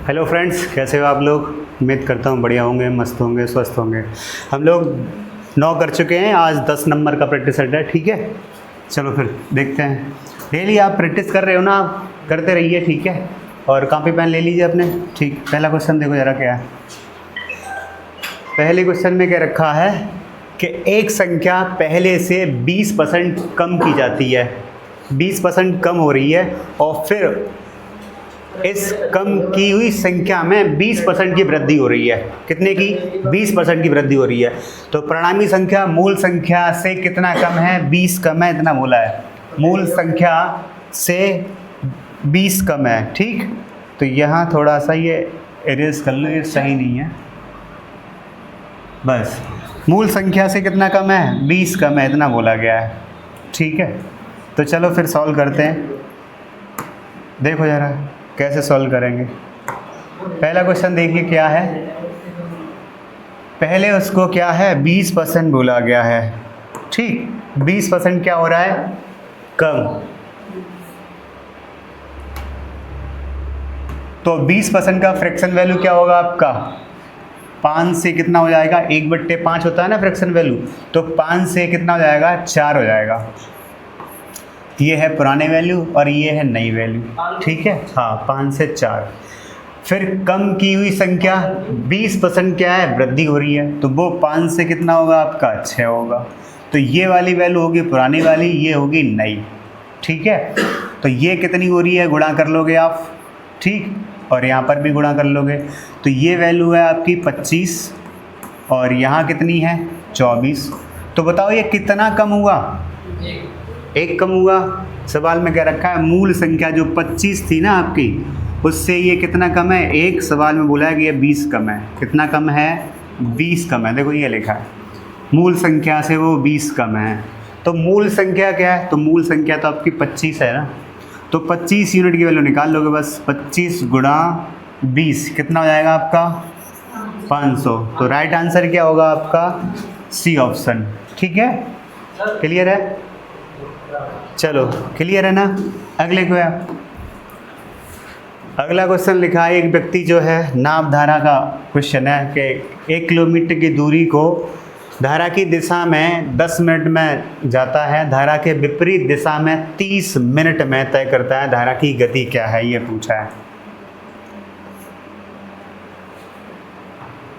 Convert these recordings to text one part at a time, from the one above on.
Hello friends, कैसे हो आप लोग। उम्मीद करता हूँ बढ़िया होंगे, मस्त होंगे, स्वस्थ होंगे। हम लोग 9 कर चुके हैं, आज 10 नंबर का प्रैक्टिस सेट है। ठीक है, चलो फिर देखते हैं। डेली आप प्रैक्टिस कर रहे हो ना, आप करते रहिए, ठीक है। और कॉपी पेन ले लीजिए अपने। ठीक, पहला क्वेश्चन देखो ज़रा क्या है। पहले क्वेश्चन में क्या रखा है कि एक संख्या पहले से 20% कम की जाती है, 20% कम हो रही है और फिर इस कम की हुई संख्या में 20% की वृद्धि हो रही है। कितने की? 20% की वृद्धि हो रही है। तो परिणामी संख्या मूल संख्या से कितना कम है? 20 कम है, इतना बोला है। मूल संख्या से 20 कम है। ठीक, तो यहाँ थोड़ा सा ये इरेज कर लो, ये सही नहीं है। बस मूल संख्या से कितना कम है? 20 कम है, इतना बोला गया है। ठीक है, तो चलो फिर सॉल्व करते हैं। देखो ज़रा कैसे सॉल्व करेंगे। पहला क्वेश्चन देखिए क्या है। पहले उसको क्या है? 20% बोला गया है। ठीक, 20% क्या हो रहा है? कम। तो 20% का फ्रैक्शन वैल्यू क्या होगा आपका? 5 से कितना हो जाएगा? 1/5 होता है ना फ्रैक्शन वैल्यू, तो 5 से कितना हो जाएगा? 4 हो जाएगा। ये है पुराने वैल्यू और ये है नई वैल्यू। ठीक है, हाँ, 5 से 4। फिर कम की हुई संख्या 20% क्या है? वृद्धि हो रही है, तो वो 5 से कितना होगा आपका? 6 होगा। तो ये वाली वैल्यू होगी पुरानी वाली, ये होगी नई। ठीक है, तो ये कितनी हो रही है? गुणा कर लोगे आप। ठीक, और यहाँ पर भी गुणा कर लोगे, तो ये वैल्यू है आपकी 25 और यहाँ कितनी है? 24। तो बताओ ये कितना कम हुआ? एक कम हुआ। सवाल में क्या रखा है? मूल संख्या जो 25 थी ना आपकी, उससे ये कितना कम है? एक। सवाल में बोला है कि ये 20 कम है। कितना कम है? 20 कम है। देखो ये लिखा है, मूल संख्या से वो 20 कम है। तो मूल संख्या क्या है? तो मूल संख्या तो आपकी 25 है ना, तो 25 यूनिट की वैल्यू निकाल लोगे बस। 25 गुणा 20 कितना हो जाएगा आपका? 500। तो राइट आंसर क्या होगा आपका? C option. ठीक है, क्लियर है? चलो क्लियर है ना। अगले को है। अगला क्वेश्चन लिखा है, एक व्यक्ति जो है नापधारा का क्वेश्चन है कि 1 किलोमीटर की दूरी को धारा की दिशा में 10 मिनट में जाता है, धारा के विपरीत दिशा में 30 मिनट में तय करता है। धारा की गति क्या है? ये पूछा है।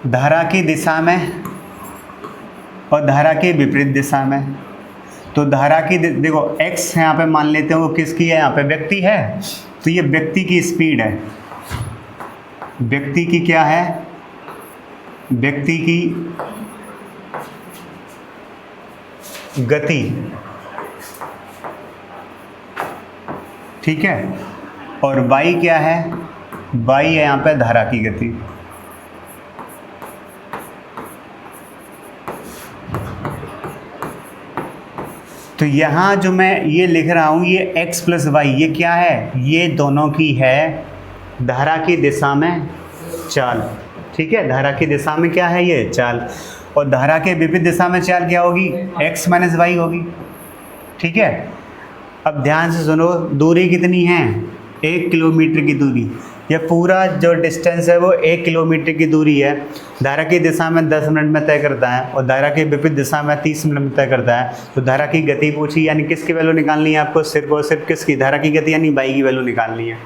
धारा की दिशा में और धारा के विपरीत दिशा में। तो धारा की देखो x यहाँ पे मान लेते हैं, वो किसकी है? यहाँ पे व्यक्ति है, तो ये व्यक्ति की स्पीड है। व्यक्ति की क्या है? व्यक्ति की गति। ठीक है, और y क्या है? y है यहाँ पे धारा की गति। तो यहाँ जो मैं ये लिख रहा हूँ, ये x प्लस वाई, ये क्या है? ये दोनों की है धारा की दिशा में चाल। ठीक है, धारा की दिशा में क्या है? ये चाल। और धारा के विपरीत दिशा में चाल क्या होगी? x माइनस वाई होगी। ठीक है, अब ध्यान से सुनो, दूरी कितनी है? 1 किलोमीटर की दूरी। यह पूरा जो डिस्टेंस है वो 1 किलोमीटर की दूरी है। धारा की दिशा में 10 मिनट में तय करता है और धारा के विपरीत दिशा में 30 मिनट में तय करता है। तो धारा की गति पूछी, यानी किसकी वैल्यू निकालनी है आपको? सिर्फ और सिर्फ किसकी? धारा की गति, यानी y की वैल्यू निकालनी है।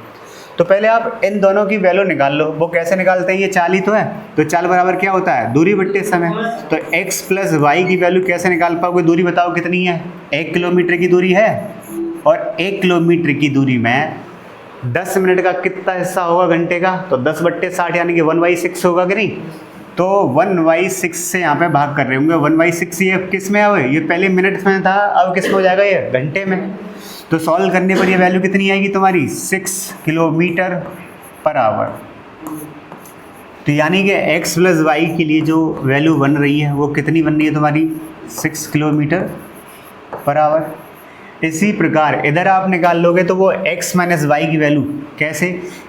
तो पहले आप इन दोनों की वैल्यू निकाल लो। वो कैसे निकालते हैं? ये चाल ही तो है, तो चाल बराबर क्या होता है? दूरी बट्टे समय। तो x प्लस वाई की वैल्यू कैसे निकाल पाओगे? दूरी बताओ कितनी है? 1 किलोमीटर की दूरी है, और 1 किलोमीटर की दूरी में 10 मिनट का कितना हिस्सा होगा घंटे का? तो 10/60 यानी कि 1/6 होगा कि नहीं? तो 1/6 से यहाँ पे भाग कर रहे होंगे। 1/6 ये किस में है? ये पहले मिनट में था, अब किस में हो जाएगा? ये घंटे में। तो सॉल्व करने पर ये वैल्यू कितनी आएगी तुम्हारी? 6 किलोमीटर पर आवर। तो यानी कि x प्लस वाई के लिए जो वैल्यू बन रही है वो कितनी बन रही है तुम्हारी? 6 किलोमीटर पर आवर। इसी प्रकार इधर आप निकाल लोगे तो वो x माइनस वाई की वैल्यू कैसे?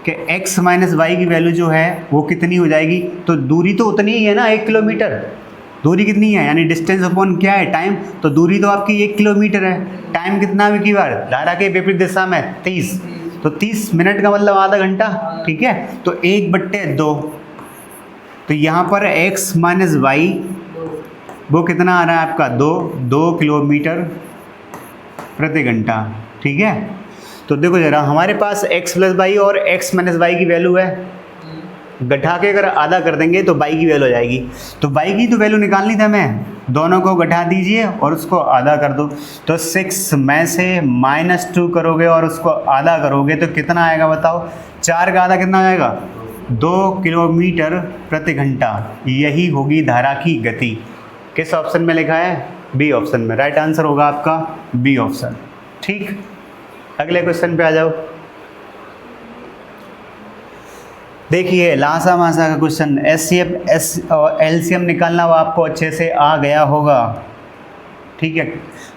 कि x माइनस वाई की वैल्यू जो है वो कितनी हो जाएगी? तो दूरी तो उतनी ही है ना, 1 किलोमीटर। दूरी कितनी है? यानी डिस्टेंस अपॉन क्या है? टाइम। तो दूरी तो आपकी 1 किलोमीटर है, टाइम कितना है की बार? धारा के विपरीत दिशा में 30। तो 30 मिनट का मतलब आधा घंटा, ठीक है। तो 1/2, तो यहाँ पर x माइनस वाई वो कितना आ रहा है आपका 2 किलोमीटर प्रति घंटा, ठीक है। तो देखो जरा, हमारे पास x प्लस वाई और x माइनस वाई की वैल्यू है, घटा के अगर आधा कर देंगे तो y की वैल्यू हो जाएगी। तो y की तो वैल्यू निकालनी थी हमें, दोनों को घटा दीजिए और उसको आधा कर दो। तो 6 में से -2 करोगे और उसको आधा करोगे तो कितना आएगा बताओ, 4 का आधा कितना हो जाएगा, 2 किलोमीटर प्रति घंटा। यही होगी धारा की गति। किस ऑप्शन में लिखा है, बी ऑप्शन में। राइट आंसर होगा आपका बी ऑप्शन, ठीक। अगले क्वेश्चन पे आ जाओ। देखिए लासा मासा का क्वेश्चन, एस और एलसीएम निकालना वो आपको अच्छे से आ गया होगा, ठीक है।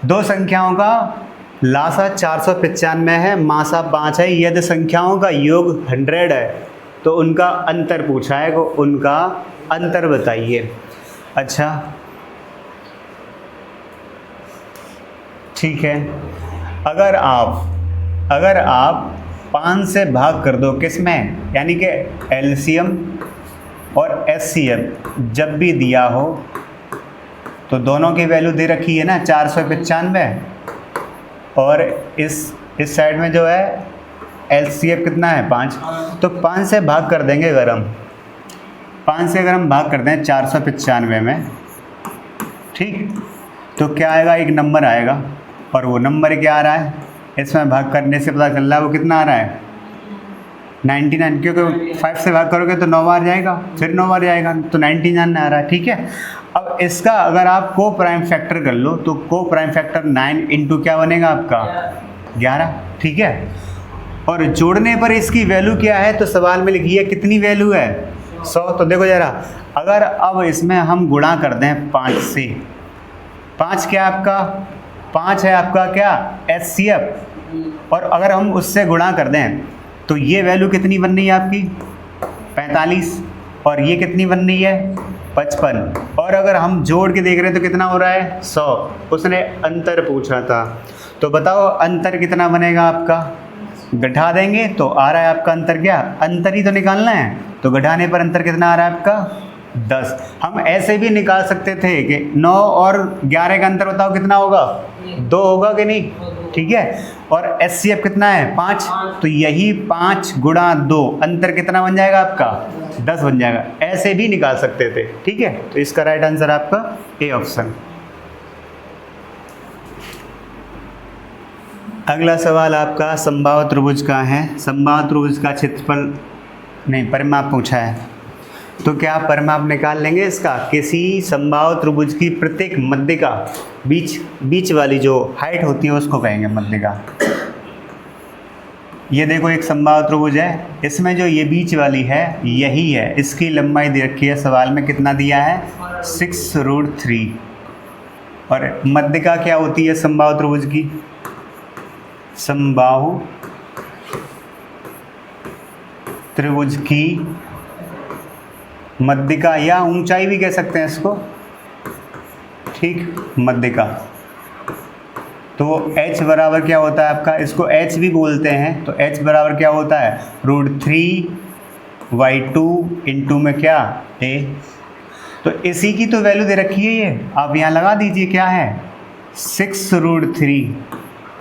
दो संख्याओं का लासा 495 है, मासा 5 है, यदि संख्याओं का योग 100 है तो उनका अंतर पूछा है, को उनका अंतर बताइए। अच्छा ठीक है, अगर आप 5 से भाग कर दो किस में, यानी कि एलसीएम और एचसीएफ जब भी दिया हो तो दोनों की वैल्यू दे रखी है ना 495, और इस साइड में जो है एलसीएफ कितना है 5, तो 5 से भाग कर देंगे अगर हम 5 से अगर हम भाग कर दें 495 में, ठीक, तो क्या आएगा, एक नंबर आएगा, और वो नंबर क्या आ रहा है, इसमें भाग करने से पता चल रहा है वो कितना आ रहा है 99, क्योंकि 5 से भाग करोगे तो 9 बार जाएगा, फिर 9 बार जाएगा, तो 99 आ रहा है, ठीक है। अब इसका अगर आप को प्राइम फैक्टर कर लो तो को प्राइम फैक्टर 9 इंटू क्या बनेगा आपका 11, ठीक है। और जोड़ने पर इसकी वैल्यू क्या है, तो सवाल में लिखी है कितनी वैल्यू है 100। तो देखो जरा, अगर अब इसमें हम गुणा कर दें 5 से, 5 क्या आपका 5 है आपका क्या एचसीएफ, और अगर हम उससे गुणा कर दें तो ये वैल्यू कितनी बन रही है आपकी 45, और ये कितनी बन रही है 55, और अगर हम जोड़ के देख रहे हैं तो कितना हो रहा है 100। उसने अंतर पूछा था, तो बताओ अंतर कितना बनेगा आपका, घटा देंगे तो आ रहा है आपका अंतर, क्या अंतर ही तो निकालना है, तो घटाने पर अंतर कितना आ रहा है आपका 10। हम ऐसे भी निकाल सकते थे कि 9 और 11 का अंतर बताओ कितना होगा 2 होगा कि नहीं, ठीक है। और एचसीएफ कितना है 5, तो यही 5 गुणा 2 अंतर कितना बन जाएगा आपका 10 बन जाएगा, ऐसे भी निकाल सकते थे, ठीक है। तो इसका राइट आंसर आपका ए ऑप्शन। अगला सवाल आपका समबाहु त्रिभुज का है। समबाहु त्रिभुज का क्षेत्रफल नहीं परिमाप पूछा है, तो क्या आप परिमाप निकाल लेंगे इसका। किसी समबाहु त्रिभुज की प्रत्येक मध्यिका बीच वाली जो हाइट होती है उसको कहेंगे मध्यिका। ये देखो एक समबाहु त्रिभुज है, इसमें जो ये बीच वाली है यही है, इसकी लंबाई दे रखी है सवाल में, कितना दिया है 6√3। और मध्यिका क्या होती है समबाहु त्रिभुज की, समबाहु त्रिभुज की मध्यिका, या ऊंचाई भी कह सकते हैं इसको, ठीक, मध्यिका। तो h बराबर क्या होता है आपका, इसको h भी बोलते हैं, तो h बराबर क्या होता है √3/2 इंटू में क्या a। तो इसी की तो वैल्यू दे रखी है ये, आप यहाँ लगा दीजिए क्या है 6√3,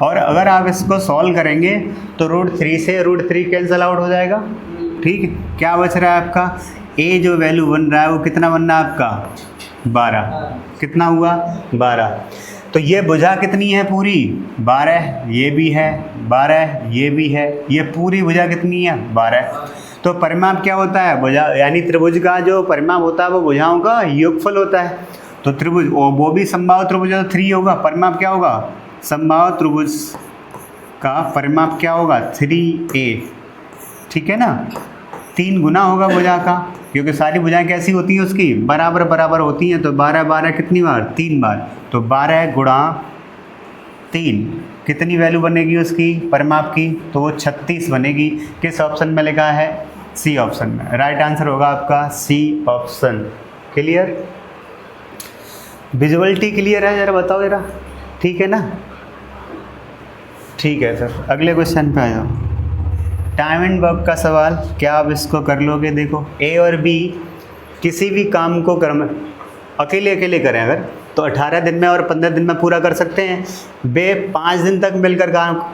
और अगर आप इसको सॉल्व करेंगे तो √3 से √3 कैंसल आउट हो जाएगा, ठीक। क्या बच रहा है आपका ए, जो वैल्यू बन रहा है वो कितना बन रहा है आपका 12, कितना हुआ 12। तो ये भुजा कितनी है पूरी 12, ये भी है 12, ये भी है, ये पूरी भुजा कितनी है 12। तो परिमाप क्या होता है भुजा, यानी त्रिभुज का जो परिमाप होता है वो भुजाओं का योगफल होता है। तो त्रिभुज वो भी समबाहु त्रिभुज तो 3 होगा, परिमाप क्या होगा समबाहु त्रिभुज का परिमाप क्या होगा 3a, ठीक है ना, 3 गुना होगा भुजा का, क्योंकि सारी भुजाएं कैसी होती हैं उसकी बराबर बराबर होती हैं। तो 12 कितनी बार 3 बार, तो 12 गुणा 3 कितनी वैल्यू बनेगी उसकी परिमाप की, तो वो 36 बनेगी। किस ऑप्शन में लिखा है सी ऑप्शन में। राइट आंसर होगा आपका सी ऑप्शन। क्लियर, विजुअलिटी क्लियर है, जरा बताओ जरा, ठीक है ना, ठीक है सर। अगले क्वेश्चन पे आ जाओ। टाइम एंड वर्क का सवाल, क्या आप इसको कर लोगे? देखो ए और बी किसी भी काम को अकेले अकेले करें अगर तो 18 दिन में और 15 दिन में पूरा कर सकते हैं। बे 5 दिन तक मिलकर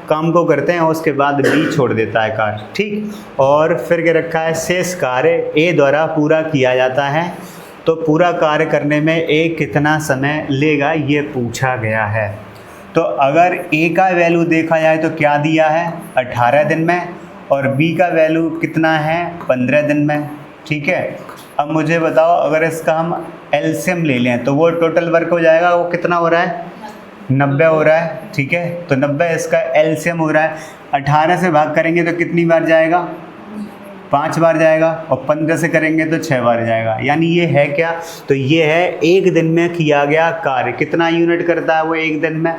काम को करते हैं, उसके बाद बी छोड़ देता है कार्य, ठीक। और फिर क्या रखा है, शेष कार्य ए द्वारा पूरा किया जाता है। तो पूरा कार्य करने में ए कितना समय लेगा ये पूछा गया है। तो अगर ए का वैल्यू देखा जाए तो क्या दिया है 18 दिन में, और बी का वैल्यू कितना है 15 दिन में, ठीक है। अब मुझे बताओ अगर इसका हम एलसीएम ले लें तो वो टोटल वर्क हो जाएगा, वो कितना हो रहा है 90 हो रहा है, ठीक है। तो 90 इसका एलसीएम हो रहा है। 18 से भाग करेंगे तो कितनी बार जाएगा, 5 बार जाएगा, और 15 से करेंगे तो 6 बार जाएगा। यानी ये है क्या, तो ये है एक दिन में किया गया कार्य। कितना यूनिट करता है वो एक दिन में,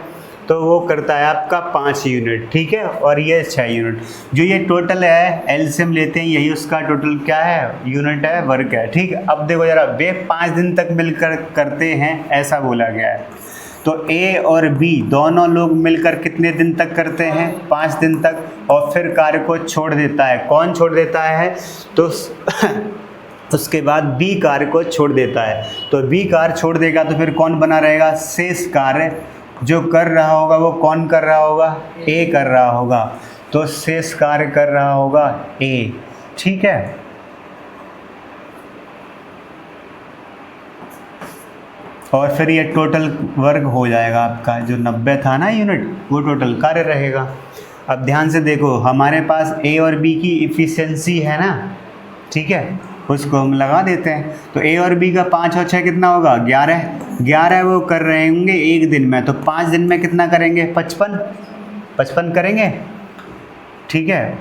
तो वो करता है आपका 5 यूनिट, ठीक है। और ये 6 यूनिट, जो ये टोटल है एलसीएम लेते हैं, यही उसका टोटल क्या है, यूनिट है, वर्क है, ठीक है। अब देखो जरा, वे 5 दिन तक मिलकर करते हैं ऐसा बोला गया है। तो ए और बी दोनों लोग मिलकर कितने दिन तक करते हैं, 5 दिन तक, और फिर कार्य को छोड़ देता है। कौन छोड़ देता है, तो उसके बाद बी कार्य को छोड़ देता है। तो बी कार्य छोड़ देगा तो फिर कौन बना रहेगा, शेष कार्य जो कर रहा होगा वो कौन कर रहा होगा, ए कर रहा होगा। तो शेष कार्य कर रहा होगा ए, ठीक है। और फिर ये टोटल वर्क हो जाएगा आपका, जो 90 था ना यूनिट, वो टोटल कार्य रहेगा। अब ध्यान से देखो, हमारे पास ए और बी की इफ़िशियंसी है ना, ठीक है, उसको हम लगा देते हैं। तो ए और बी का 5 और 6 कितना होगा, 11 वो कर रहे होंगे एक दिन में। तो 5 दिन में कितना करेंगे, 55 करेंगे, ठीक है।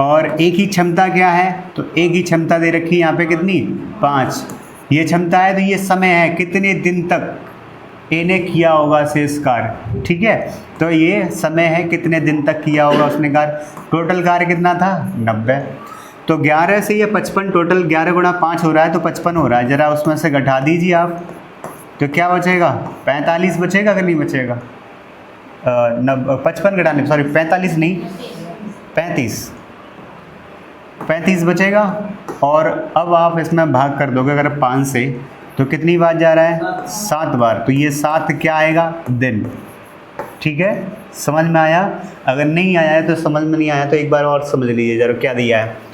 और एक ही क्षमता क्या है, तो एक ही क्षमता दे रखी है यहाँ पे कितनी, 5। ये क्षमता है तो ये समय है कितने दिन तक ए ने किया होगा शेष कार्य, ठीक है। तो ये समय है कितने दिन तक किया होगा उसने कार्य। टोटल कार्य कितना था 90। तो 11 से ये 55, टोटल 11 गुणा 5 हो रहा है तो 55 हो रहा है। ज़रा उसमें से घटा दीजिए आप, तो क्या बचेगा, 45 बचेगा कि नहीं बचेगा, 55 घटाने, सॉरी 45 नहीं, 35 बचेगा। और अब आप इसमें भाग कर दोगे अगर 5 से, तो कितनी बार जा रहा है, 7 बार। तो ये 7 क्या आएगा, दिन, ठीक है। समझ में आया? अगर नहीं आया है तो समझ में नहीं आया तो एक बार और समझ लीजिए जरा क्या दिया है।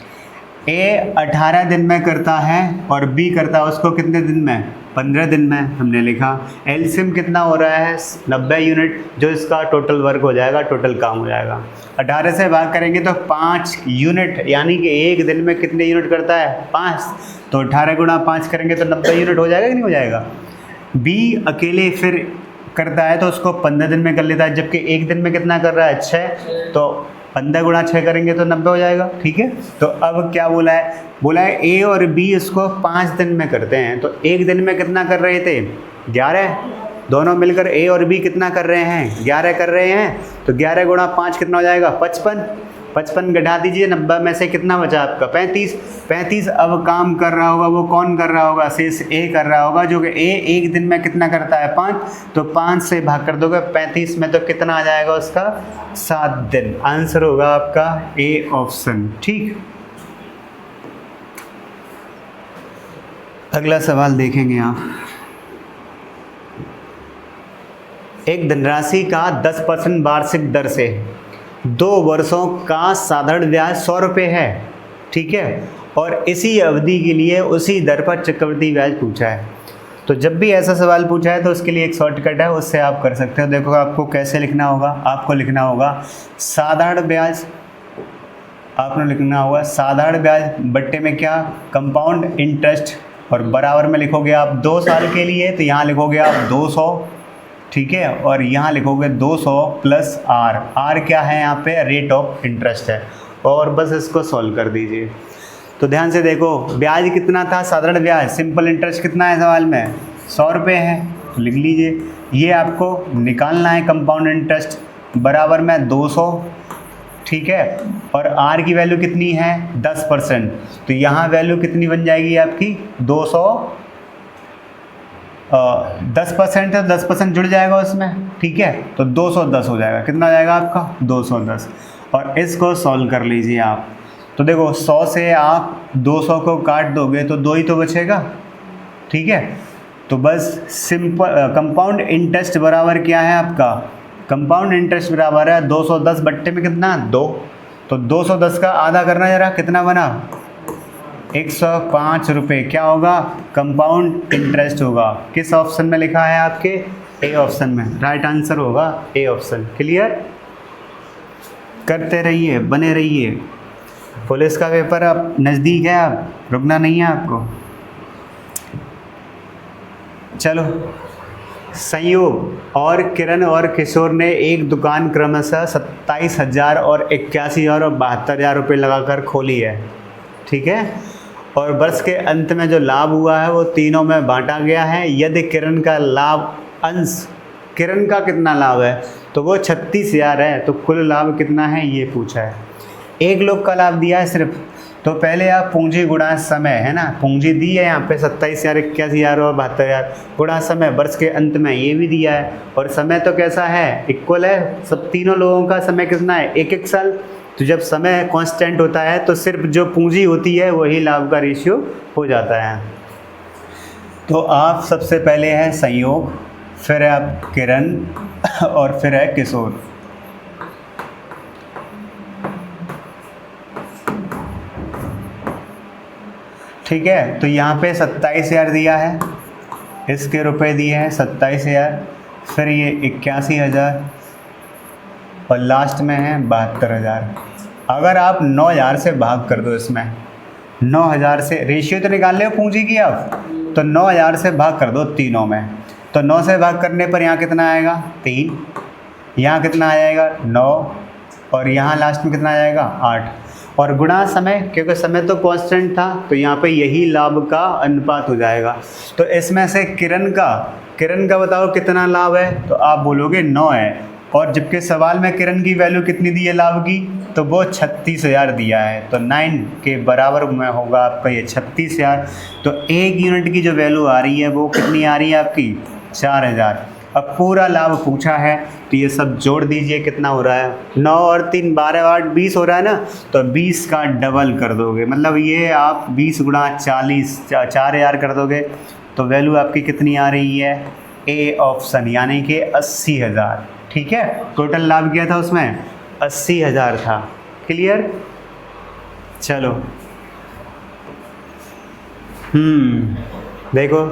ए 18 दिन में करता है और बी करता है उसको कितने दिन में, 15 दिन में हमने लिखा। एलसीएम कितना हो रहा है 90 यूनिट, जो इसका टोटल वर्क हो जाएगा, टोटल काम हो जाएगा। 18 से भाग करेंगे तो 5 यूनिट, यानी कि एक दिन में कितने यूनिट करता है, 5। तो 18 गुणा 5 करेंगे तो 90 यूनिट हो जाएगा कि नहीं हो जाएगा। बी अकेले फिर करता है तो उसको 15 दिन में कर लेता है, जबकि एक दिन में कितना कर रहा है, 6। तो 15 गुणा 6 करेंगे तो 90 हो जाएगा, ठीक है। तो अब क्या बोला है ए और बी इसको 5 दिन में करते हैं। तो एक दिन में कितना कर रहे थे, 11। दोनों मिलकर ए और बी कितना कर रहे हैं, 11 कर रहे हैं। तो 11 गुणा 5 कितना हो जाएगा, 55 घटा दीजिए, 90 में से कितना बचा आपका, 35। अब काम कर रहा होगा वो कौन कर रहा होगा, शेष ए कर रहा होगा, जो कि ए एक दिन में कितना करता है, 5। तो 5 से भाग कर दोगे 35 में, तो कितना आ जाएगा उसका, 7 दिन। आंसर होगा आपका ए ऑप्शन, ठीक। अगला सवाल देखेंगे आप। एक धनराशि का 10% वार्षिक दर से 2 वर्षों का साधारण ब्याज 100 रुपये है, ठीक है। और इसी अवधि के लिए उसी दर पर चक्रवृद्धि ब्याज पूछा है। तो जब भी ऐसा सवाल पूछा है तो उसके लिए एक शॉर्टकट है, उससे आप कर सकते हो। देखो आपको कैसे लिखना होगा, आपको लिखना होगा साधारण ब्याज, आपने लिखना होगा साधारण ब्याज बट्टे में क्या, कंपाउंड इंटरेस्ट, और बराबर में लिखोगे आप 2 साल के लिए, तो यहाँ लिखोगे आप 200, ठीक है। और यहाँ लिखोगे 200 प्लस आर क्या है यहाँ पे, रेट ऑफ इंटरेस्ट है। और बस इसको सॉल्व कर दीजिए। तो ध्यान से देखो, ब्याज कितना था, साधारण ब्याज, सिंपल इंटरेस्ट कितना है सवाल में, 100 रुपये है, तो लिख लीजिए। ये आपको निकालना है कंपाउंड इंटरेस्ट, बराबर में 200, ठीक है। और आर की वैल्यू कितनी है, 10%। तो यहाँ वैल्यू कितनी बन जाएगी आपकी, 200, 10% है, 10% जुड़ जाएगा उसमें, ठीक है। तो 210 हो जाएगा, कितना हो जाएगा आपका, 210। और इसको सॉल्व कर लीजिए आप। तो देखो 100 से आप 200 को काट दोगे तो 2 ही तो बचेगा, ठीक है। तो बस सिंपल कंपाउंड इंटरेस्ट बराबर क्या है आपका, कंपाउंड इंटरेस्ट बराबर है 210 बट्टे में कितना 2, तो 210 का आधा करना जरा, कितना बना 105 रुपये। क्या होगा, कंपाउंड इंटरेस्ट होगा। किस ऑप्शन में लिखा है आपके, ए ऑप्शन में, राइट आंसर होगा ए ऑप्शन। क्लियर, करते रहिए, बने रहिए। पुलिस का पेपर अब नज़दीक है, अब रुकना नहीं है आपको। चलो, संयोग और किरण और किशोर ने एक दुकान क्रमशः 27,000 और 81,000 और 72,000 रुपये लगाकर खोली है, ठीक है। और वर्ष के अंत में जो लाभ हुआ है वो तीनों में बांटा गया है। यदि किरण का लाभ अंश, किरण का कितना लाभ है, तो वो 36,000 है, तो कुल लाभ कितना है ये पूछा है। एक लोग का लाभ दिया है सिर्फ, तो पहले आप पूंजी गुणा समय, है ना, पूंजी दी है यहाँ पे 27,000, 81,000 और 72,000 गुणा समय, वर्ष के अंत में ये भी दिया है। और समय तो कैसा है, इक्वल है, सब तीनों लोगों का समय कितना है, 1-1 साल। तो जब समय कांस्टेंट होता है तो सिर्फ जो पूंजी होती है वही लाभ का रेशियो हो जाता है। तो आप सबसे पहले है संयोग, फिर है आप किरण और फिर है किशोर। ठीक है, तो यहाँ पे 27,000 दिया है, इसके रुपए दिए हैं 27,000, फिर ये 81,000 और लास्ट में है 72,000। अगर आप 9,000 से भाग कर दो, इसमें 9,000 से रेशियो तो निकाल ले पूंजी की आप, तो 9,000 से भाग कर दो तीनों में। तो 9 से भाग करने पर यहाँ कितना आएगा 3, यहाँ कितना आ जाएगा 9, और यहाँ लास्ट में कितना आ जाएगा 8, और गुणा समय, क्योंकि समय तो कांस्टेंट था तो यहाँ पे यही लाभ का अनुपात हो जाएगा। तो इसमें से किरण का बताओ कितना लाभ है, तो आप बोलोगे 9 है, और जबकि सवाल में किरण की वैल्यू कितनी दी है लाभ की, तो वो 36,000 दिया है, तो 9 के बराबर में होगा आपका ये 36,000। तो 1 यूनिट की जो वैल्यू आ रही है वो कितनी आ रही है आपकी 4,000। अब पूरा लाभ पूछा है तो ये सब जोड़ दीजिए, कितना हो रहा है 9 और 3 12 8 20 हो रहा है ना, तो 20 का डबल कर दोगे, मतलब ये आप 20 गुणा 40 4,000 कर दोगे, तो वैल्यू आपकी कितनी आ रही है, ए ऑप्शन, यानी कि 80,000। ठीक है, टोटल लाभ क्या था उसमें 80,000 था। क्लियर, चलो देखो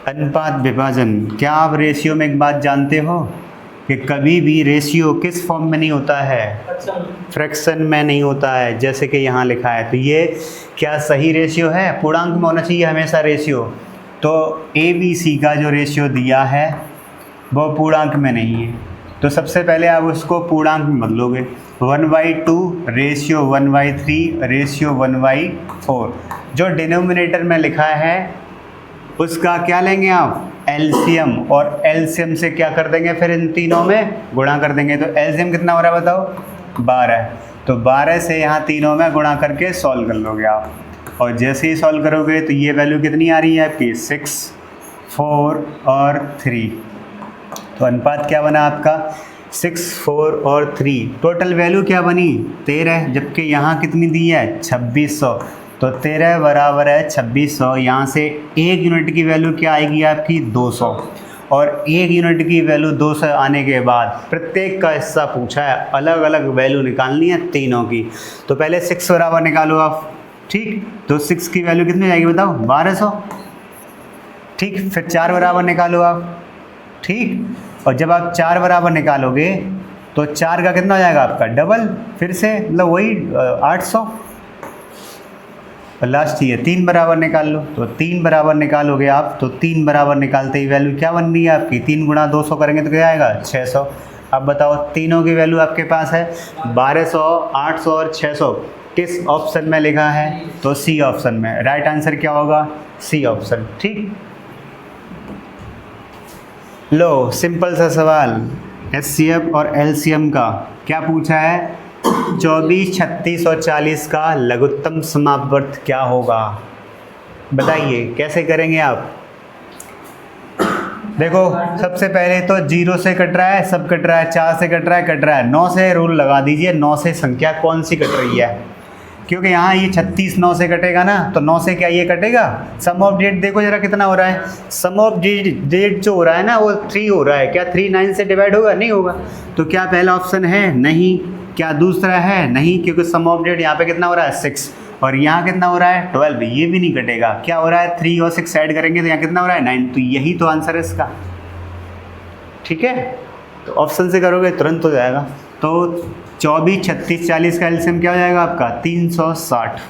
अनुपात विभाजन, क्या आप रेशियो में एक बात जानते हो कि कभी भी रेशियो किस फॉर्म में नहीं होता है, फ्रैक्शन में नहीं होता है, जैसे कि यहाँ लिखा है। तो ये क्या सही रेशियो है, पूर्णांक में होना चाहिए हमेशा रेशियो। तो ABC का जो रेशियो दिया है वो पूर्णांक में नहीं है, तो सबसे पहले आप उसको पूर्णांक में बदलोगे, 1/2 रेशियो 1/3 रेशियो 1/4। जो डिनोमिनेटर में लिखा है उसका क्या लेंगे आप एलसीएम, और एलसीएम से क्या कर देंगे फिर इन तीनों में गुणा कर देंगे। तो एलसीएम कितना हो रहा है बताओ 12, तो 12 से यहाँ तीनों में गुणा करके सॉल्व कर लोगे आप, और जैसे ही सॉल्व करोगे तो ये वैल्यू कितनी आ रही है आपकी 6, 4 और 3। तो अनुपात क्या बना आपका 6, 4 और 3। टोटल वैल्यू क्या बनी 13, जबकि यहाँ कितनी दी है 2600, तो 13 बराबर है 2600। यहाँ से 1 यूनिट की वैल्यू क्या आएगी आपकी 200, और 1 यूनिट की वैल्यू 200 आने के बाद प्रत्येक का हिस्सा पूछा है, अलग अलग वैल्यू निकालनी है तीनों की। तो पहले 6 बराबर निकालो आप, ठीक, तो 6 की वैल्यू कितनी आएगी बताओ 1200, ठीक। फिर 4 बराबर निकालो आप, ठीक, और जब आप 4 बराबर निकालोगे तो 4 का कितना हो जाएगा आपका डबल, फिर से मतलब वही 800, और लास्ट ये 3 बराबर निकाल लो। तो 3 बराबर निकालोगे आप, तो 3 बराबर निकालते ही वैल्यू क्या बन रही है आपकी, 3 गुणा 200 करेंगे तो क्या आएगा 600। अब बताओ तीनों की वैल्यू आपके पास है 1200, 800 और 600, किस ऑप्शन में लिखा है, तो सी ऑप्शन में। राइट आंसर क्या होगा सी ऑप्शन, ठीक। लो सिंपल सा सवाल, एचसीएफ और एलसीएम का क्या पूछा है, 24, 36 और 40 का लघुत्तम समापवर्त क्या होगा, बताइए कैसे करेंगे आप। देखो सबसे पहले तो 0 से कट रहा है, सब कट रहा है, 4 से कट रहा है, 9 से रूल लगा दीजिए, 9 से संख्या कौन सी कट रही है, क्योंकि यहाँ ये 36 9 से कटेगा ना, तो 9 से क्या ये कटेगा। सम ऑफ डिजिट देखो जरा कितना हो रहा है, सम ऑफ डिजिट जो हो रहा है ना वो 3 हो रहा है, क्या 3 9 से डिवाइड होगा, नहीं होगा। तो क्या पहला ऑप्शन है, नहीं। क्या दूसरा है, नहीं, क्योंकि सम ऑफ डिजिट यहाँ पे कितना हो रहा है 6, और यहाँ कितना हो रहा है 12, ये भी नहीं कटेगा। क्या हो रहा है 3 और 6 ऐड करेंगे तो यहाँ कितना हो रहा है 9, तो यही तो आंसर है इसका। ठीक है, तो ऑप्शन से करोगे तुरंत हो जाएगा। तो 24 36 40 का एलसीएम क्या हो जाएगा आपका 360।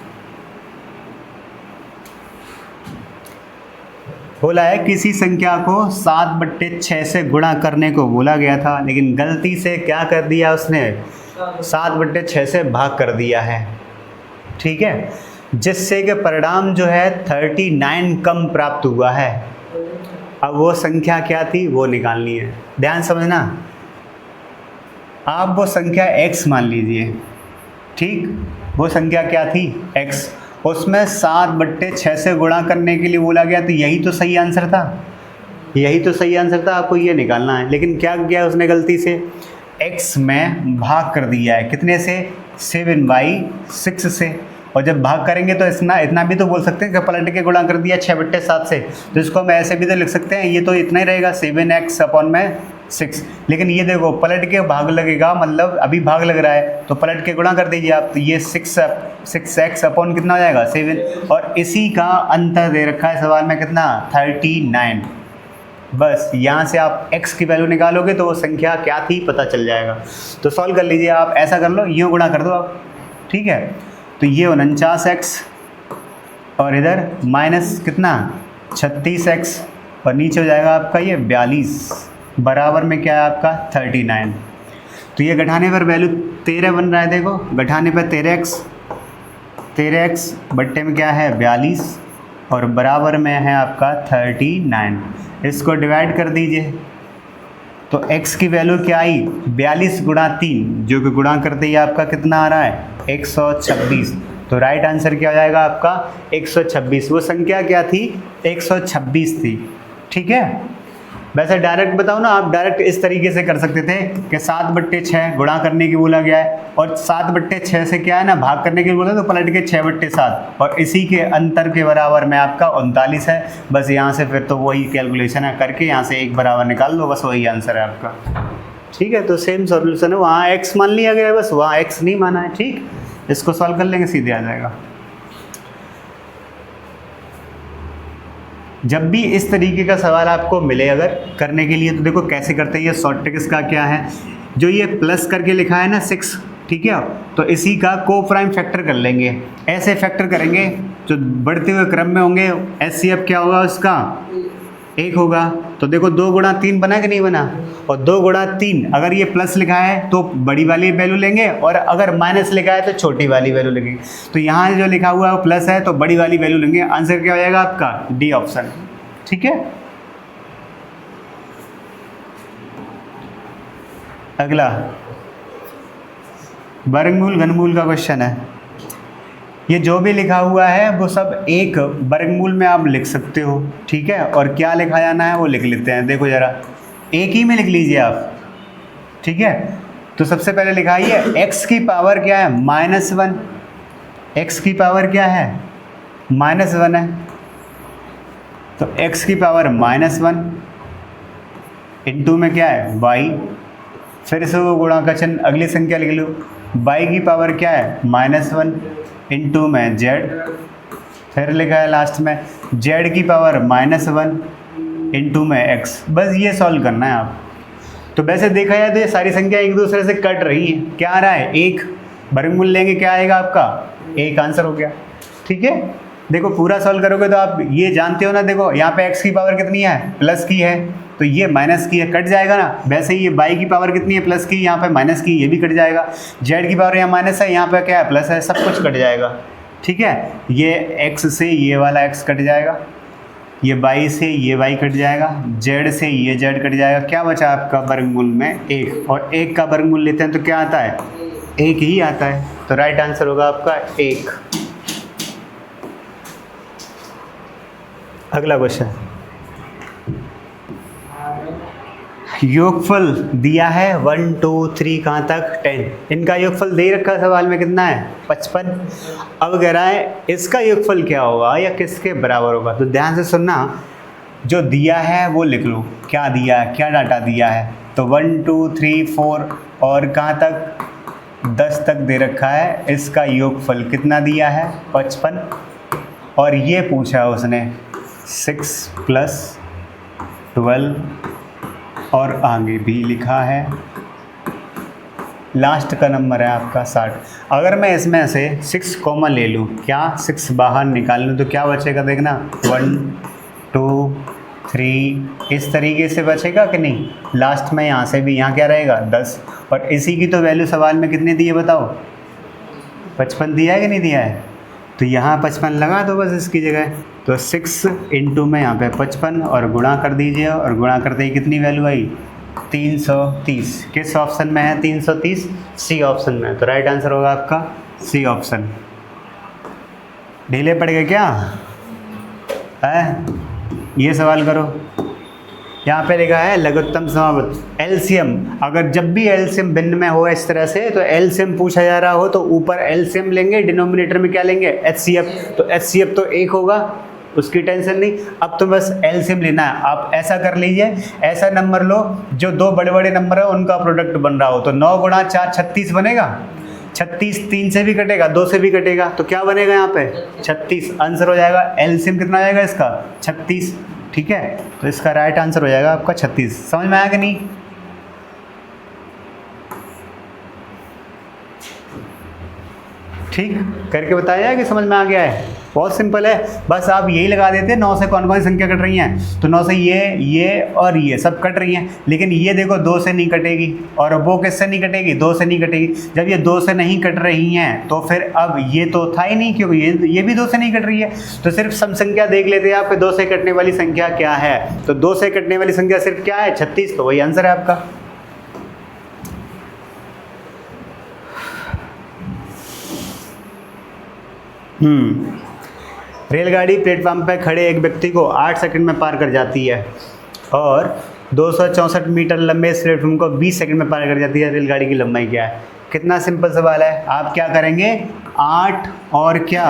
बोला है किसी संख्या को 7/6 से गुणा करने को बोला गया था, लेकिन गलती से क्या कर दिया उसने, 7/6 से भाग कर दिया है। ठीक है, जिससे कि परिणाम जो है 39 कम प्राप्त हुआ है। अब वो संख्या क्या थी वो निकालनी है, ध्यान समझना। आप वो संख्या x मान लीजिए, ठीक, वो संख्या क्या थी x, उसमें 7/6 से गुणा करने के लिए बोला गया, तो यही तो सही आंसर था, यही तो सही आंसर था, आपको ये निकालना है। लेकिन क्या किया उसने गलती से, x में भाग कर दिया है, कितने से 7/6 से, और जब भाग करेंगे तो इतना भी तो बोल सकते हैं कि पलट के गुणा कर दिया 6/7 से, तो इसको हम ऐसे भी तो लिख सकते हैं, ये तो इतना ही रहेगा 7x/6। लेकिन ये देखो पलट के भाग लगेगा, मतलब अभी भाग लग रहा है तो पलट के गुणा कर दीजिए आप, तो ये 6x/ कितना हो जाएगा 7, और इसी का अंतर दे रखा है सवाल में कितना 39। बस यहाँ से आप x की वैल्यू निकालोगे तो वो संख्या क्या थी पता चल जाएगा। तो सॉल्व कर लीजिए आप, ऐसा कर लो, यूँ गुणा कर दो आप। ठीक है, तो ये 49x और इधर माइनस कितना 36x, और नीचे हो जाएगा आपका ये 42, बराबर में क्या है आपका 39। तो ये घटाने पर वैल्यू 13 बन रहा है, देखो घटाने पर 13x बट्टे में क्या है 42, और बराबर में है आपका 39। इसको डिवाइड कर दीजिए, तो x की वैल्यू क्या आई 42 गुणा 3, जो कि गुणा करते ही आपका कितना आ रहा है 126। तो राइट आंसर क्या हो जाएगा आपका 126। वो संख्या क्या थी 126 थी। ठीक है, वैसे डायरेक्ट बताओ ना, आप डायरेक्ट इस तरीके से कर सकते थे कि 7/6 गुणा करने की बोला गया है, और 7/6 से क्या है ना भाग करने के बोला तो पलट के 6/7, और इसी के अंतर के बराबर में आपका 39 है। बस यहाँ से फिर तो वही कैलकुलेशन है करके यहाँ से 1 बराबर निकाल लो, बस वही आंसर है आपका। ठीक है, तो सेम सॉल्यूशन है, वहाँ x मान लिया गया है, बस वहाँ x नहीं माना है। ठीक, इसको सॉल्व कर लेंगे सीधे आ जाएगा। जब भी इस तरीके का सवाल आपको मिले अगर करने के लिए, तो देखो कैसे करते हैं, ये शॉर्ट ट्रिक इसका क्या है, जो ये प्लस करके लिखा है ना 6, ठीक है, तो इसी का को प्राइम फैक्टर कर लेंगे। ऐसे फैक्टर करेंगे जो बढ़ते हुए क्रम में होंगे, HCF क्या होगा उसका 1 होगा। तो देखो 2 गुणा 3 बना कि नहीं बना, और 2 गुणा 3 अगर ये प्लस लिखा है तो बड़ी वाली वैल्यू लेंगे, और अगर माइनस लिखा है तो छोटी वाली वैल्यू लेंगे। तो यहाँ जो लिखा हुआ है वो प्लस है तो बड़ी वाली वैल्यू लेंगे। आंसर क्या हो जाएगा आपका डी ऑप्शन। ठीक है, अगला वर्गमूल घनमूल का क्वेश्चन है। ये जो भी लिखा हुआ है वो सब एक वर्गमूल में आप लिख सकते हो। ठीक है, और क्या लिखा जाना है वो लिख लेते हैं। देखो जरा एक ही में लिख लीजिए आप। ठीक है, तो सबसे पहले लिखाइए x की पावर क्या है -1, x की पावर क्या है -1 है, तो x की पावर -1 इंटू में क्या है y, फिर से वो गुणा का चिन्ह अगली संख्या लिख लो, y की पावर क्या है -1 इंटू में z, फिर लिखा है लास्ट में z की पावर -1 इंटू में x। बस ये सॉल्व करना है आप। तो वैसे देखा जाए तो ये सारी संख्या एक दूसरे से कट रही हैं। क्या आ रहा है 1, वर्गमूल लेंगे क्या आएगा आपका 1, आंसर हो गया। ठीक है, देखो पूरा सॉल्व करोगे तो आप ये जानते हो ना, देखो यहाँ पे x की पावर कितनी है प्लस की है, तो ये माइनस की है, कट जाएगा ना। वैसे ही ये y की पावर कितनी है प्लस की, यहाँ पे माइनस की, ये भी कट जाएगा। z की पावर यहाँ माइनस है, यहाँ पे क्या है प्लस है, सब कुछ कट जाएगा। ठीक है, ये x से ये वाला x कट जाएगा, ये y से ये y कट जाएगा, z से ये z कट जाएगा। क्या बचा आपका वर्गमूल में 1, और 1 का वर्गमूल लेते हैं तो क्या आता है 1 ही आता है। तो राइट आंसर होगा आपका 1। अगला क्वेश्चन, योगफल दिया है 1 2 3 कहाँ तक 10। इनका योगफल दे रखा है सवाल में कितना है 55। अब कह रहा है इसका योगफल क्या होगा या किसके बराबर होगा। तो ध्यान से सुनना, जो दिया है वो लिख लो, क्या दिया है, क्या डाटा दिया है। तो 1 2 3 4 और कहाँ तक 10 तक दे रखा है। इसका योगफल कितना दिया है 55। और ये पूछा है उसने 6 + 12 और आगे भी लिखा है। लास्ट का नंबर है आपका 60। अगर मैं इसमें से 6 कॉमन ले लूँ, क्या 6 बाहर निकाल लूँ तो क्या बचेगा देखना 1 2 3 इस तरीके से बचेगा कि नहीं। लास्ट में यहाँ से भी यहाँ क्या रहेगा 10। और इसी की तो वैल्यू सवाल में कितनी दी है बताओ 55 दिया है कि नहीं दिया है। तो यहाँ 55 लगा दो बस इसकी जगह। तो 6 इंटू में यहाँ पे 55 और गुणा कर दीजिए, और गुणा करते ही कितनी वैल्यू आई 330। किस ऑप्शन में है 330? सी ऑप्शन में। तो राइट आंसर होगा आपका सी ऑप्शन। ढीले पड़ गए क्या है? ये सवाल करो। यहाँ पे लिखा है लघुत्तम समावर्त एलसीएम। अगर जब भी एलसीएम भिन्न में हो इस तरह से, तो एलसीएम पूछा जा रहा हो तो ऊपर एलसीएम लेंगे, डिनोमिनेटर में क्या लेंगे एचसीएफ। तो एचसीएफ तो 1 होगा, उसकी टेंशन नहीं। अब तो बस एलसीएम लेना है। आप ऐसा कर लीजिए, ऐसा नंबर लो जो 2 बड़े बड़े नंबर है उनका प्रोडक्ट बन रहा हो। तो 9 × 4 36 बनेगा। 36 3 से भी कटेगा, 2 से भी कटेगा, तो क्या बनेगा यहाँ पे 36। आंसर हो जाएगा एलसीएम कितना हो जाएगा इसका 36। ठीक है, तो इसका राइट आंसर हो जाएगा आपका 36। समझ में आया कि नहीं? ठीक करके बताया कि समझ में आ गया है? बहुत सिंपल है, बस आप यही लगा देते हैं 9 से कौन कौन सी संख्या कट रही हैं। तो 9 से ये और ये सब कट रही हैं, लेकिन ये देखो 2 से नहीं कटेगी, और वो किससे नहीं कटेगी 2 से नहीं कटेगी। जब ये 2 से नहीं कट रही हैं तो फिर अब ये तो था ही नहीं, क्योंकि ये भी 2 से नहीं कट रही है। तो सिर्फ सम संख्या देख लेते हैं आप 2 से कटने वाली संख्या क्या है। तो 2 से कटने वाली संख्या सिर्फ क्या है 36। तो वही आंसर है आपका। रेलगाड़ी प्लेटफॉर्म पर खड़े एक व्यक्ति को 8 सेकंड में पार कर जाती है, और 264 मीटर लंबे इस प्लेटफॉर्म को 20 सेकंड में पार कर जाती है। रेलगाड़ी की लंबाई क्या है? कितना सिंपल सवाल है। आप क्या करेंगे 8 और क्या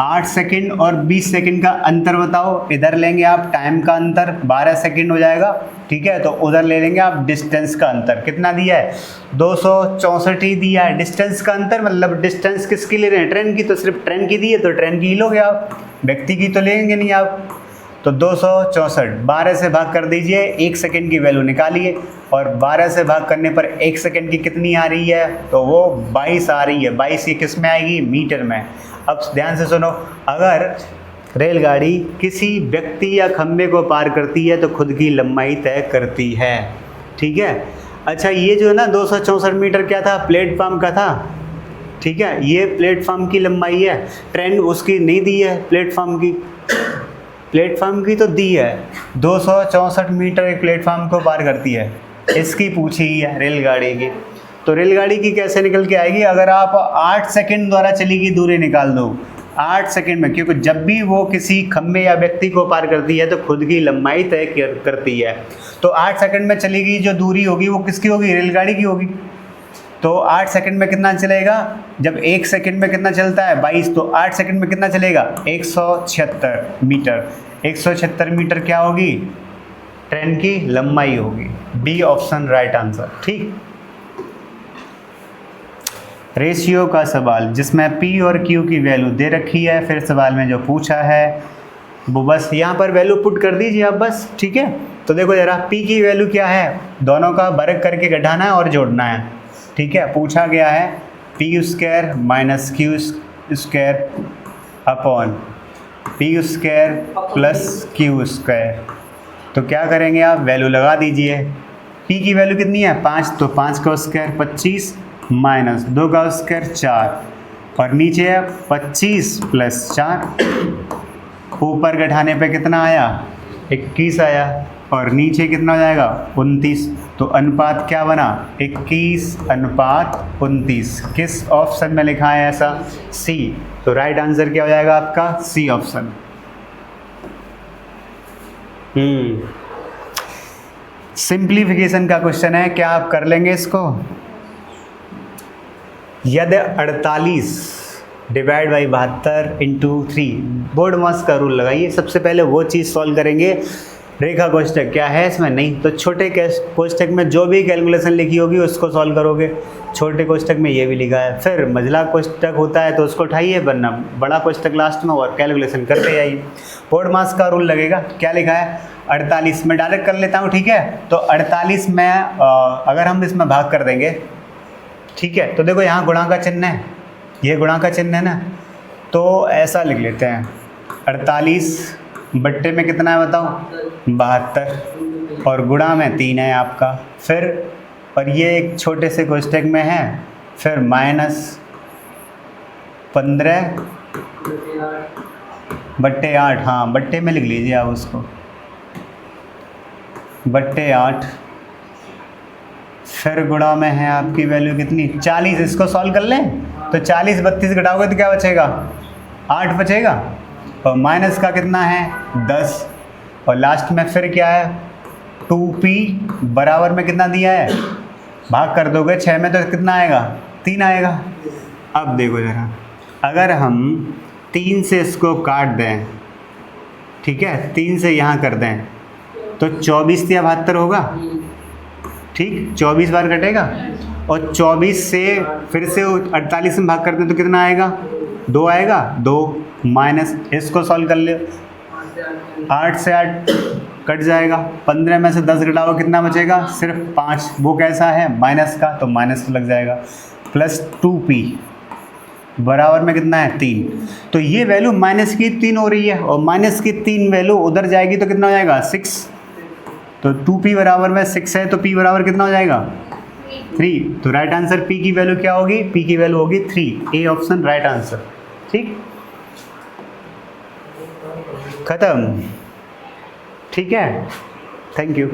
8 सेकंड और 20 सेकंड का अंतर बताओ। इधर लेंगे आप टाइम का अंतर 12 सेकंड हो जाएगा, ठीक है। तो उधर ले लेंगे आप डिस्टेंस का अंतर। कितना दिया है 264 ही दिया है। डिस्टेंस का अंतर मतलब डिस्टेंस किसकी ले रहे हैं ट्रेन की, तो सिर्फ ट्रेन की दी है तो ट्रेन की ही लोगे आप, व्यक्ति की तो लेंगे नहीं आप। तो 264 12 से भाग कर दीजिए, 1 सेकंड की वैल्यू निकालिए, और 12 से भाग करने पर 1 सेकंड की कितनी आ रही है, तो वो 22 आ रही है। 22 ये किस में आएगी मीटर में। अब ध्यान से सुनो, अगर रेलगाड़ी किसी व्यक्ति या खंबे को पार करती है तो खुद की लंबाई तय करती है, ठीक है। अच्छा, ये जो है ना 264 मीटर क्या था प्लेटफॉर्म का था, ठीक है। ये प्लेटफॉर्म की लंबाई है, ट्रेन उसकी नहीं दी है प्लेटफॉर्म की, प्लेटफॉर्म की तो दी है। 264 मीटर एक प्लेटफॉर्म को पार करती है, इसकी पूछी है रेलगाड़ी की। तो रेलगाड़ी की कैसे निकल के आएगी, अगर आप 8 सेकंड द्वारा चली गई दूरी निकाल दो 8 सेकंड में, क्योंकि जब भी वो किसी खंबे या व्यक्ति को पार करती है तो खुद की लंबाई तय करती है। तो 8 सेकंड में चली गई जो दूरी होगी वो किसकी होगी, रेलगाड़ी की होगी। तो 8 सेकंड में कितना चलेगा, जब 1 सेकंड में कितना चलता है 22, तो 8 सेकंड में कितना चलेगा 176 मीटर। 176 मीटर क्या होगी, ट्रेन की लंबाई होगी। बी ऑप्शन राइट आंसर, ठीक। रेशियो का सवाल जिसमें P और Q की वैल्यू दे रखी है, फिर सवाल में जो पूछा है वो बस यहाँ पर वैल्यू पुट कर दीजिए आप बस, ठीक है। तो देखो जरा P की वैल्यू क्या है, दोनों का वर्ग करके घटाना है और जोड़ना है, ठीक है। पूछा गया है P² minus Q² upon P² plus Q²। तो क्या करेंगे आप, वैल्यू लगा दीजिए। P की वैल्यू कितनी है 5, तो 5 का स्क्वायर 25 माइनस 2 का स्क्वायर 4, और नीचे है 25 प्लस 4। ऊपर घटाने पे कितना आया 21 आया, और नीचे कितना हो जाएगा 29। तो अनुपात क्या बना 21:29। किस ऑप्शन में लिखा है ऐसा, सी। तो राइट आंसर क्या हो जाएगा आपका, सी ऑप्शन। सिंप्लीफिकेशन का क्वेश्चन है, क्या आप कर लेंगे इसको? यदि 48 डिवाइड बाई 72 इंटू 3, बोर्ड मास का रूल लगाइए। सबसे पहले वो चीज़ सॉल्व करेंगे। रेखा कोष्टक क्या है इसमें? नहीं। तो छोटे कोष्टक में जो भी कैलकुलेशन लिखी होगी उसको सॉल्व करोगे। छोटे कोष्टक में ये भी लिखा है। फिर मझला कोष्टक होता है तो उसको उठाइए, वरना बड़ा कोष्टक लास्ट में और कैलकुलेशन करते जाइए। बोर्ड मास का रूल लगेगा। क्या लिखा है? 48 में डायरेक्ट कर लेता हूँ, ठीक है। तो 48 में अगर हम इसमें भाग कर देंगे, ठीक है, तो देखो यहाँ गुणा का चिन्ह है, ये गुणा का चिन्ह है ना, तो ऐसा लिख लेते हैं 48 बट्टे में कितना है बताओ? 72 और गुणा में 3 है आपका। फिर और ये एक छोटे से कोष्टक में है, फिर -15 बट्टे 8, हाँ बट्टे में लिख लीजिए आप उसको, बट्टे 8। फिर गुणा में है आपकी वैल्यू कितनी? 40। इसको सॉल्व कर लें तो 40 32 घटाओगे तो क्या बचेगा? 8 बचेगा। और माइनस का कितना है? 10। और लास्ट में फिर क्या है? 2p बराबर में कितना दिया है? भाग कर दोगे 6 में तो कितना आएगा? 3 आएगा। अब देखो जरा, अगर हम 3 से इसको काट दें, ठीक है, 3 से यहाँ कर दें तो 24 या 72 होगा, ठीक, 24 बार कटेगा। और 24 से फिर से 48 में भाग करते हैं तो कितना आएगा? 2 आएगा। 2 माइनस, इसको सॉल्व कर ले, 8 से 8 कट जाएगा। 15 में से 10 घटाओ कितना बचेगा? सिर्फ 5। वो कैसा है? माइनस का, तो माइनस लग जाएगा। प्लस 2p बराबर में कितना है? 3। तो ये वैल्यू माइनस की 3 हो रही है, और माइनस की 3 वैल्यू उधर जाएगी तो कितना हो जाएगा? 6। तो 2p बराबर में 6 है, तो p बराबर कितना हो जाएगा? 3। तो राइट आंसर p की वैल्यू क्या होगी? p की वैल्यू होगी 3। A option right answer. ठीक, खत्म। ठीक है, थैंक यू।